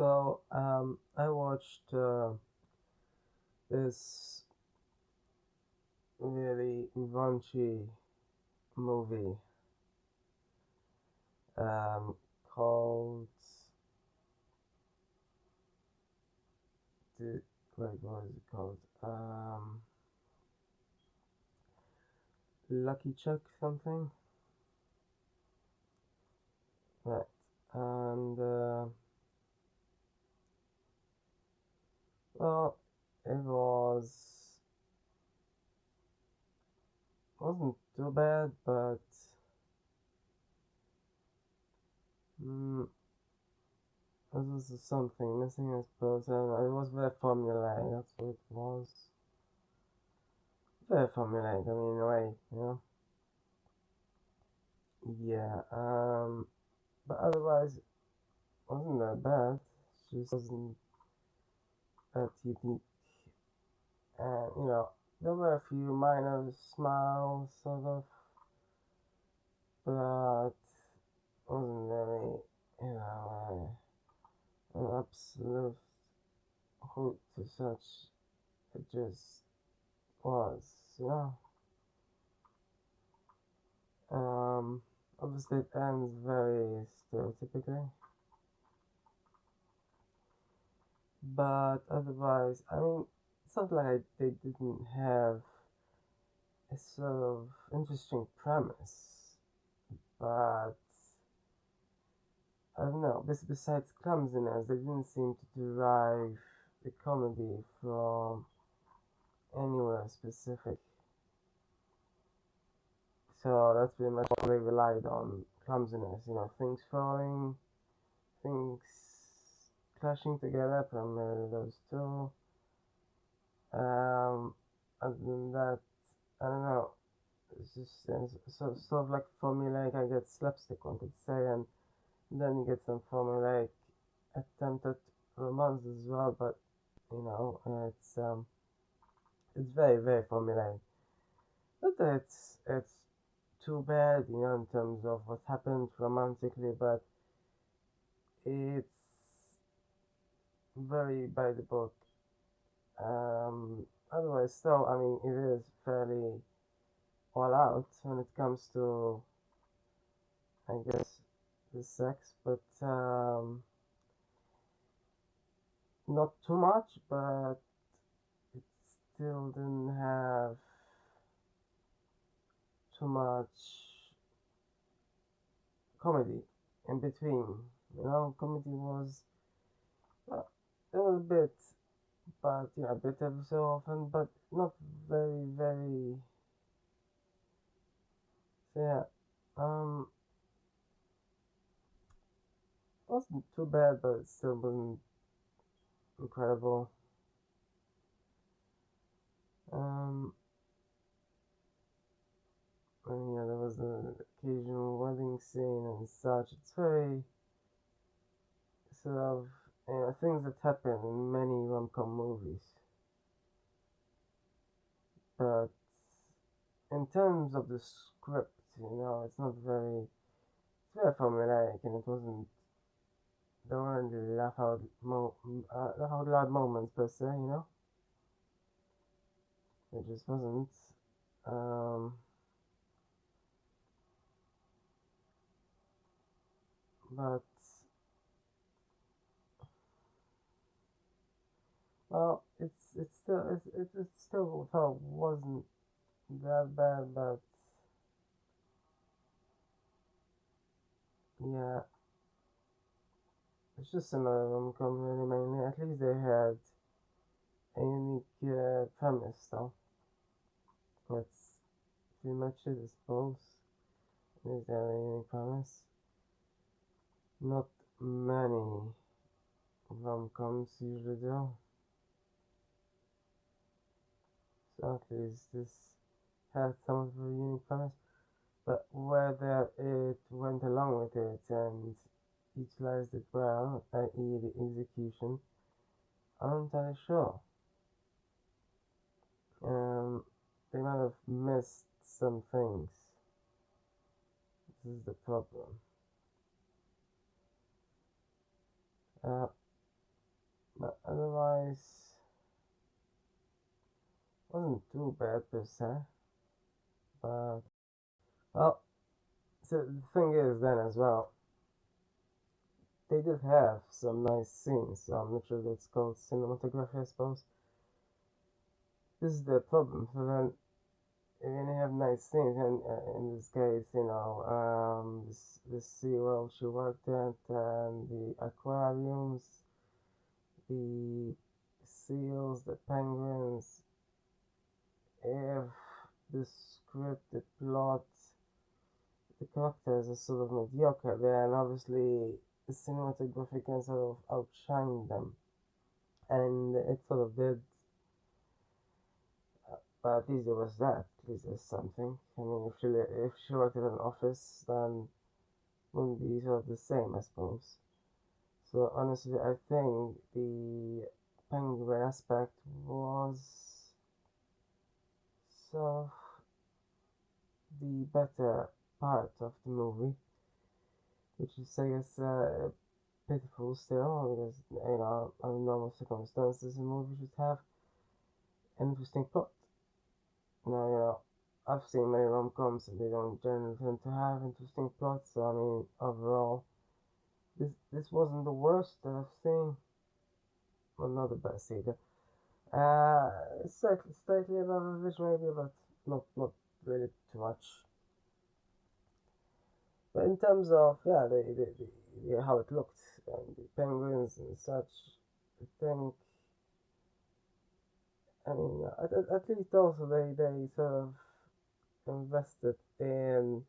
I watched this really raunchy movie um, called the what is it called? Lucky Chuck something, right? And well, it wasn't too bad, but mm, there was something missing, I suppose. And it was very formulaic. That's what it was. Very formulaic. I mean, in a way, you know. Yeah. But otherwise, it wasn't that bad. It just wasn't that unique. And there were a few minor smiles, sort of, but wasn't really, an absolute hoot to such. It just was, you know. Um, Obviously, it ends very stereotypically, but otherwise, I mean, it's not like they didn't have a sort of interesting premise, but I don't know. Besides clumsiness, they didn't seem to derive the comedy from anywhere specific. So that's pretty much all they relied on, clumsiness. Things falling, things clashing together, primarily those two. Um, Other than that, I don't know. It's just sort of like formulaic. I get slapstick, one could say, and then you get some formulaic attempt at romance as well. But it's very very formulaic. Not that it's too bad, in terms of what happened romantically, but it's very by the book. Otherwise, so I mean, it is fairly all out when it comes to, I guess, the sex, but not too much, but it still didn't have too much comedy in between. Comedy was, well, there was a bit, but a bit every so often, but not very, very. So yeah, wasn't too bad, but it still wasn't incredible. Um, and there was an occasional wedding scene and such. It's very sort of things that happen in many rom-com movies, but in terms of the script, it's not very. It's very formulaic, and it wasn't. There weren't laugh out loud moments per se. It just wasn't. Um, but well, it still wasn't that bad, but yeah, it's just another rom-com really mainly. At least they had a unique premise, though. That's pretty much it, I suppose. Is there a unique premise? Not many rom-coms usually do. So at least this had some of a unique premise. But whether it went along with it and utilized it well, i.e., the execution, I'm not entirely sure. Um, they might have missed some things. This is the problem. Uh, otherwise wasn't too bad per se. But well, so the thing is then as well, they did have some nice scenes. So I'm not sure that's called cinematography, I suppose. This is the problem. So then, when you have nice scenes, and in this case, the sea world she worked at, and the aquariums, the seals, the penguins, if the script, the plot, the characters are sort of mediocre, then obviously the cinematography can sort of outshine them. And it sort of did, but at least there was that. At least there's something. I mean, if she worked in an office, then wouldn't be sort of the same, I suppose. So honestly, I think the penguin aspect was sort of the better part of the movie, which is, I guess, pitiful still, because, under normal circumstances, a movie should have an interesting plot. Now, I've seen many rom-coms and they don't generally tend to have interesting plots, so I mean, overall, this wasn't the worst that I've seen. Well, not the best either. Slightly above average maybe, but not really too much. But in terms of, yeah, how it looked and the penguins and such, I think, I mean, at least also they sort of invested in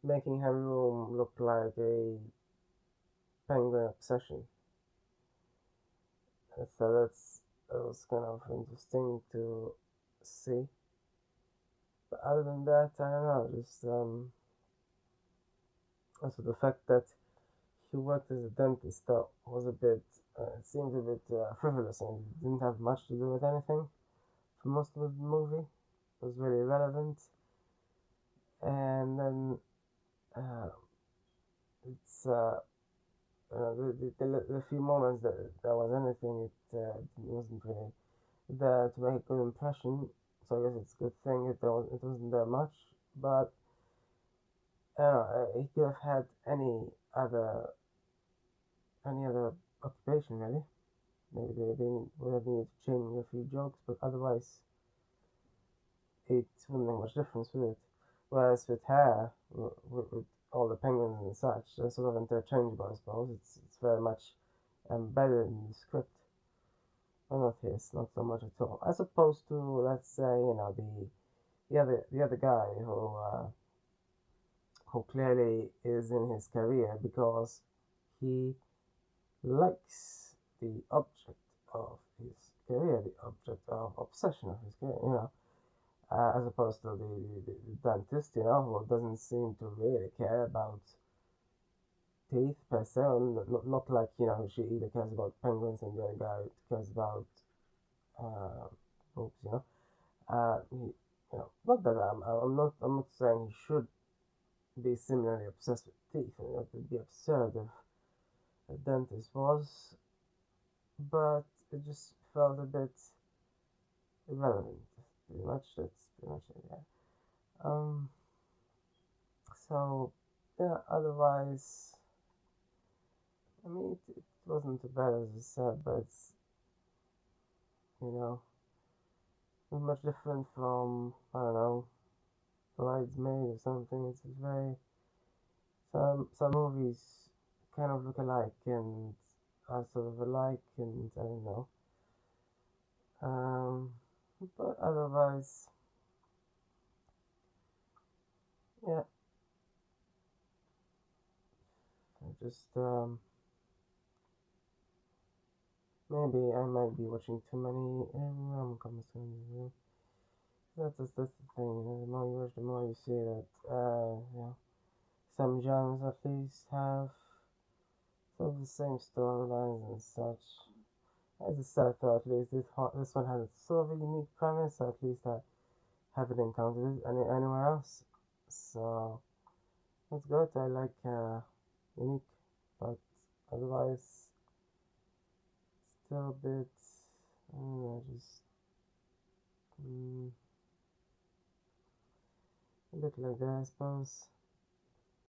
making her room look like a penguin obsession. So that was kind of interesting to see. But other than that, I don't know, just also the fact that he worked as a dentist that was a bit, it seemed a bit frivolous and didn't have much to do with anything for most of the movie. It was really irrelevant. And then uh, it's the few moments that there was anything, it wasn't really there to make a good impression. So I guess it's a good thing it wasn't there much. But I don't know, he could have had other any other occupation really. Maybe they would have needed to change a few jokes, but otherwise it wouldn't make much difference with it. Whereas with her, with all the penguins and such, they're sort of interchangeable, I suppose. It's very much embedded in the script. Well, not his, not so much at all. As opposed to, let's say, the other guy who clearly is in his career because he likes the object of his career, the object of obsession of his career, as opposed to the dentist, who doesn't seem to really care about teeth per se, not like, she either cares about penguins and the other guy cares about uh, boobs, not that I'm not saying he should be similarly obsessed with teeth. It would be absurd if a dentist was, but it just felt a bit irrelevant. That's pretty much it. Yeah. Um. So yeah. Otherwise, I mean, it wasn't too bad as I said, but it's, you know not much different from, I don't know, Bridesmaid or something. It's very, some movies kind of look alike and are sort of alike, and I don't know. Um, but otherwise, yeah, I just maybe I might be watching too many rom-coms. That's the thing. The more you watch, the more you see that some genres at least have sort of the same storylines and such. As a sad thought, at least this one has sort of a unique premise. So at least I haven't encountered it anywhere else. So that's good. I like unique, but otherwise little bit, I don't know, just a bit like that, I suppose.